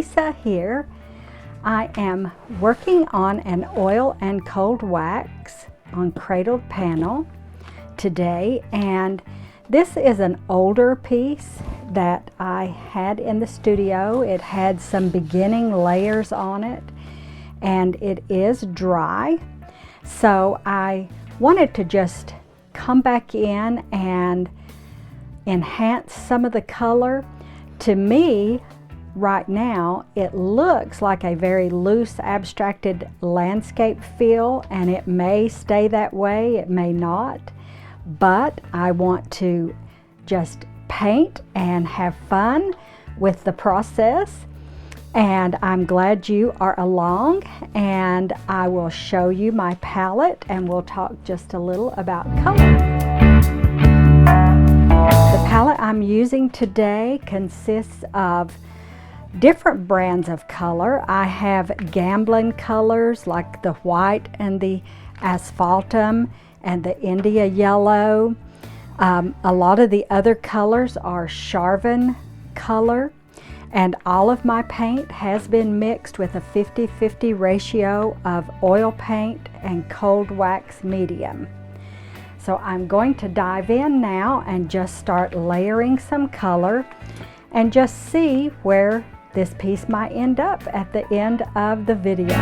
Lisa here. I am working on an oil and cold wax on cradled panel today, and this is an older piece that I had in the studio. It had some beginning layers on it and it is dry, so I wanted to just come back in and enhance some of the color. To me, right now, it looks like a very loose, abstracted landscape feel, and it may stay that way, it may not, but I want to just paint and have fun with the process. And I'm glad you are along, and I will show you my palette and we'll talk just a little about color. The palette I'm using today consists of different brands of color. I have gambling colors like the white and the asphaltum and the India yellow. A lot of the other colors are Charvin color, and all of my paint has been mixed with a 50-50 ratio of oil paint and cold wax medium. So I'm going to dive in now and just start layering some color and just see where this piece might end up at the end of the video.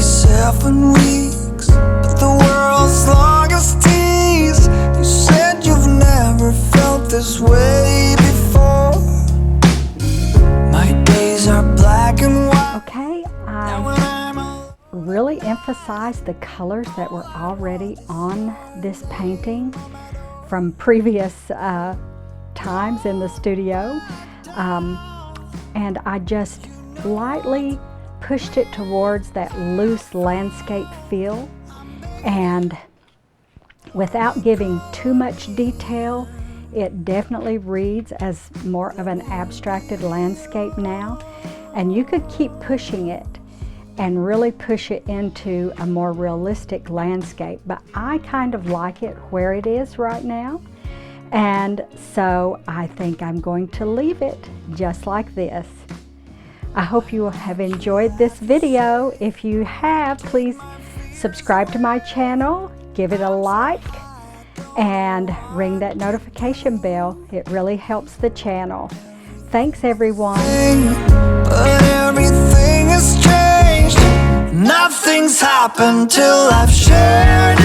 7 weeks, but the world's longest tease. You said you've never felt this way before. My days are black and white. Okay, I really emphasized the colors that were already on this painting from previous times in the studio, and I just lightly pushed it towards that loose landscape feel, and without giving too much detail, it definitely reads as more of an abstracted landscape now. And you could keep pushing it and really push it into a more realistic landscape, but I kind of like it where it is right now, and so I think I'm going to leave it just like this. I hope you have enjoyed this video. If you have, please subscribe to my channel, give it a like, and ring that notification bell. It really helps the channel. Thanks, everyone. But everything has changed. Nothing's happened till I've shared